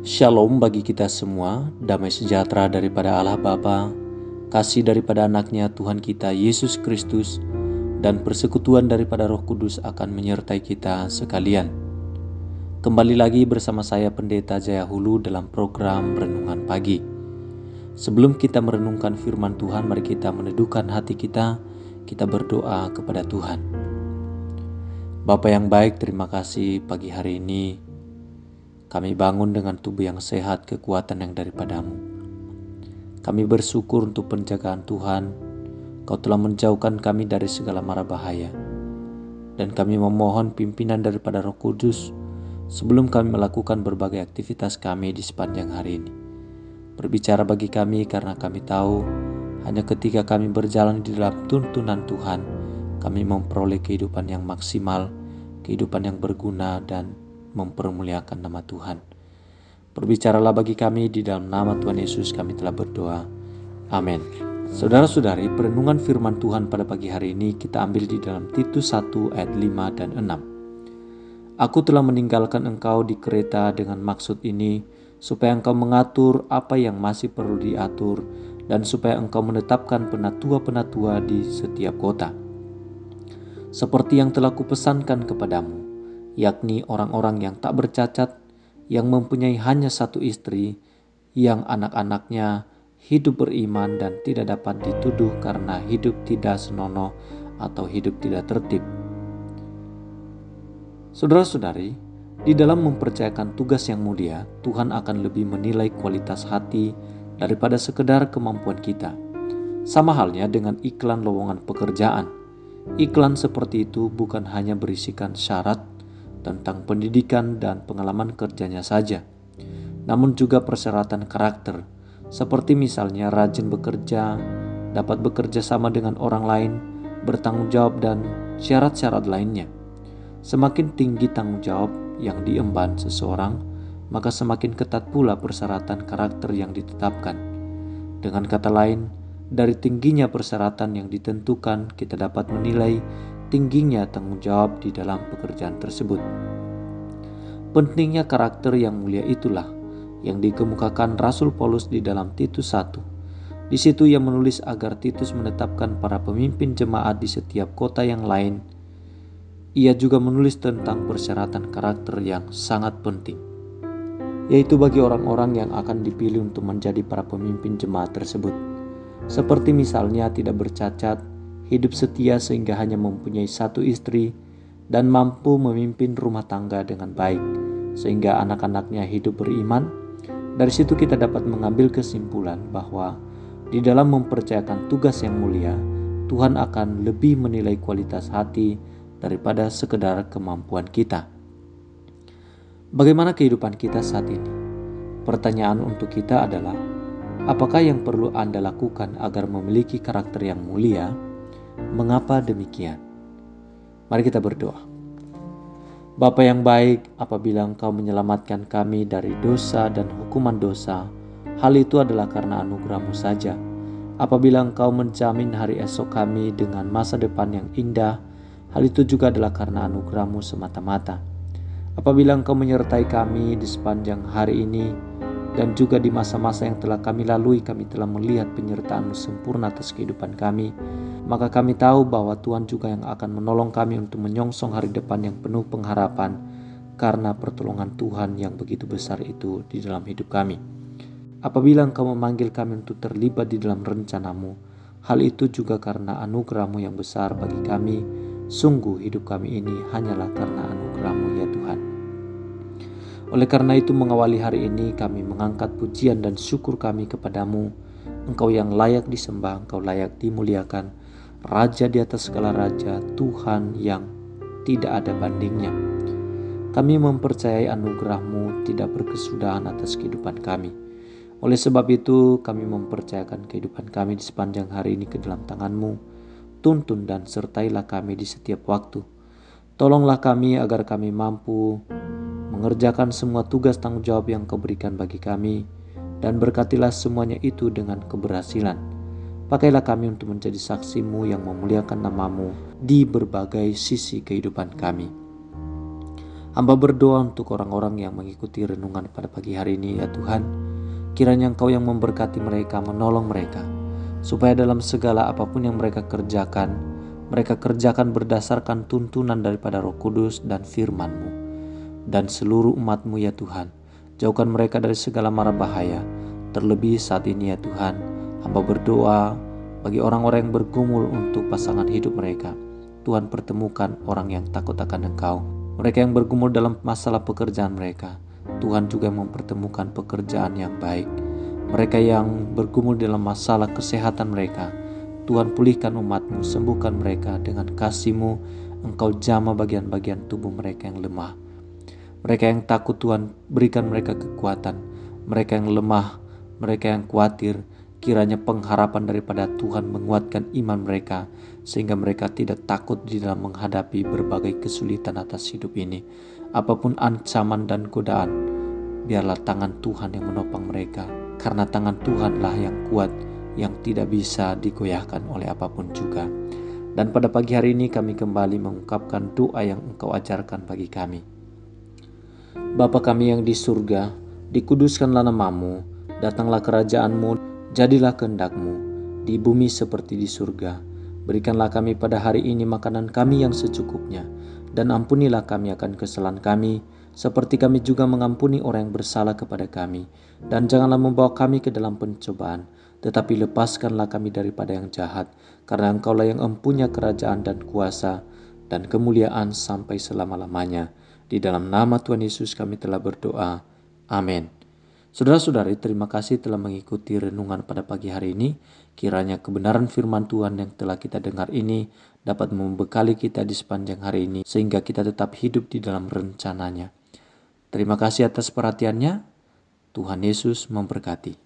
Shalom bagi kita semua, damai sejahtera daripada Allah Bapa, kasih daripada anaknya Tuhan kita Yesus Kristus, dan persekutuan daripada Roh Kudus akan menyertai kita sekalian. Kembali lagi bersama saya Pendeta Jaya Hulu dalam program Renungan Pagi. Sebelum kita merenungkan firman Tuhan, mari kita meneduhkan hati kita berdoa kepada Tuhan. Bapa yang baik, terima kasih pagi hari ini kami bangun dengan tubuh yang sehat, kekuatan yang daripadamu. Kami bersyukur untuk penjagaan Tuhan. Kau telah menjauhkan kami dari segala mara bahaya. Dan kami memohon pimpinan daripada Roh Kudus sebelum kami melakukan berbagai aktivitas kami di sepanjang hari ini. Berbicara bagi kami karena kami tahu hanya ketika kami berjalan di dalam tuntunan Tuhan, kami memperoleh kehidupan yang maksimal, kehidupan yang berguna dan mempermuliakan nama Tuhan. Berbicaralah bagi kami, di dalam nama Tuhan Yesus kami telah berdoa. Amin. Saudara-saudari, perenungan firman Tuhan pada pagi hari ini kita ambil di dalam Titus 1 ayat 5 dan 6. Aku telah meninggalkan engkau di Kreta dengan maksud ini, supaya engkau mengatur apa yang masih perlu diatur, dan supaya engkau menetapkan penatua-penatua di setiap kota. Seperti yang telah kupesankan kepadamu, yakni orang-orang yang tak bercacat, yang mempunyai hanya satu istri, yang anak-anaknya hidup beriman dan tidak dapat dituduh karena hidup tidak senonoh atau hidup tidak tertib. Saudara-saudari, di dalam mempercayakan tugas yang mulia, Tuhan akan lebih menilai kualitas hati daripada sekedar kemampuan kita. Sama halnya dengan iklan lowongan pekerjaan. Iklan seperti itu bukan hanya berisikan syarat tentang pendidikan dan pengalaman kerjanya saja, namun juga persyaratan karakter, seperti misalnya rajin bekerja, dapat bekerja sama dengan orang lain, bertanggung jawab, dan syarat-syarat lainnya. Semakin tinggi tanggung jawab yang diemban seseorang, maka semakin ketat pula persyaratan karakter yang ditetapkan. Dengan kata lain, dari tingginya persyaratan yang ditentukan, kita dapat menilai tingginya tanggung jawab di dalam pekerjaan tersebut. Pentingnya karakter yang mulia itulah yang dikemukakan Rasul Paulus di dalam Titus 1. Di situ ia menulis agar Titus menetapkan para pemimpin jemaat di setiap kota yang lain. Ia juga menulis tentang persyaratan karakter yang sangat penting, yaitu bagi orang-orang yang akan dipilih untuk menjadi para pemimpin jemaat tersebut. Seperti misalnya tidak bercacat, hidup setia sehingga hanya mempunyai satu istri, dan mampu memimpin rumah tangga dengan baik, sehingga anak-anaknya hidup beriman. Dari situ kita dapat mengambil kesimpulan bahwa di dalam mempercayakan tugas yang mulia, Tuhan akan lebih menilai kualitas hati daripada sekedar kemampuan kita. Bagaimana kehidupan kita saat ini? Pertanyaan untuk kita adalah, apakah yang perlu Anda lakukan agar memiliki karakter yang mulia? Mengapa demikian? Mari kita berdoa. Bapa yang baik, apabila Engkau menyelamatkan kami dari dosa dan hukuman dosa, hal itu adalah karena anugerah-Mu saja. Apabila Engkau menjamin hari esok kami dengan masa depan yang indah, hal itu juga adalah karena anugerah-Mu semata-mata. Apabila Engkau menyertai kami di sepanjang hari ini, dan juga di masa-masa yang telah kami lalui, kami telah melihat penyertaan-Mu sempurna atas kehidupan kami, maka kami tahu bahwa Tuhan juga yang akan menolong kami untuk menyongsong hari depan yang penuh pengharapan, karena pertolongan Tuhan yang begitu besar itu di dalam hidup kami. Apabila Engkau memanggil kami untuk terlibat di dalam rencana-Mu, hal itu juga karena anugerah-Mu yang besar bagi kami. Sungguh hidup kami ini hanyalah karena anugerah-Mu ya Tuhan. Oleh karena itu, mengawali hari ini kami mengangkat pujian dan syukur kami kepadamu. Engkau yang layak disembah, Engkau layak dimuliakan, Raja di atas segala raja, Tuhan yang tidak ada bandingnya. Kami mempercayai anugerah-Mu tidak berkesudahan atas kehidupan kami. Oleh sebab itu, kami mempercayakan kehidupan kami di sepanjang hari ini ke dalam tangan-Mu. Tuntun dan sertailah kami di setiap waktu. Tolonglah kami agar kami mampu mengerjakan semua tugas tanggung jawab yang Kau berikan bagi kami, dan berkatilah semuanya itu dengan keberhasilan. Pakailah kami untuk menjadi saksi-Mu yang memuliakan nama-Mu di berbagai sisi kehidupan kami. Hamba berdoa untuk orang-orang yang mengikuti renungan pada pagi hari ini ya Tuhan. Kiranya Engkau yang memberkati mereka, menolong mereka, supaya dalam segala apapun yang mereka kerjakan berdasarkan tuntunan daripada Roh Kudus dan firman-Mu. Dan seluruh umat-Mu ya Tuhan, jauhkan mereka dari segala mara bahaya. Terlebih saat ini ya Tuhan, hamba berdoa bagi orang-orang yang bergumul untuk pasangan hidup mereka. Tuhan, pertemukan orang yang takut akan Engkau. Mereka yang bergumul dalam masalah pekerjaan mereka, Tuhan juga mempertemukan pekerjaan yang baik. Mereka yang bergumul dalam masalah kesehatan mereka, Tuhan pulihkan umat-Mu, sembuhkan mereka dengan kasih-Mu. Engkau jamah bagian-bagian tubuh mereka yang lemah. Mereka yang takut, Tuhan berikan mereka kekuatan. Mereka yang lemah, mereka yang khawatir, kiranya pengharapan daripada Tuhan menguatkan iman mereka, sehingga mereka tidak takut di dalam menghadapi berbagai kesulitan atas hidup ini. Apapun ancaman dan godaan, biarlah tangan Tuhan yang menopang mereka, karena tangan Tuhanlah yang kuat, yang tidak bisa digoyahkan oleh apapun juga. Dan pada pagi hari ini kami kembali mengungkapkan doa yang Engkau ajarkan bagi kami. Bapa kami yang di surga, dikuduskanlah nama-Mu, datanglah kerajaan-Mu, jadilah kehendak-Mu di bumi seperti di surga. Berikanlah kami pada hari ini makanan kami yang secukupnya, dan ampunilah kami akan kesalahan kami, seperti kami juga mengampuni orang yang bersalah kepada kami. Dan janganlah membawa kami ke dalam pencobaan, tetapi lepaskanlah kami daripada yang jahat, karena Engkaulah yang empunya kerajaan dan kuasa dan kemuliaan sampai selama-lamanya. Di dalam nama Tuhan Yesus kami telah berdoa. Amin. Saudara-saudari, terima kasih telah mengikuti renungan pada pagi hari ini. Kiranya kebenaran firman Tuhan yang telah kita dengar ini dapat membekali kita di sepanjang hari ini, sehingga kita tetap hidup di dalam rencananya. Terima kasih atas perhatiannya. Tuhan Yesus memberkati.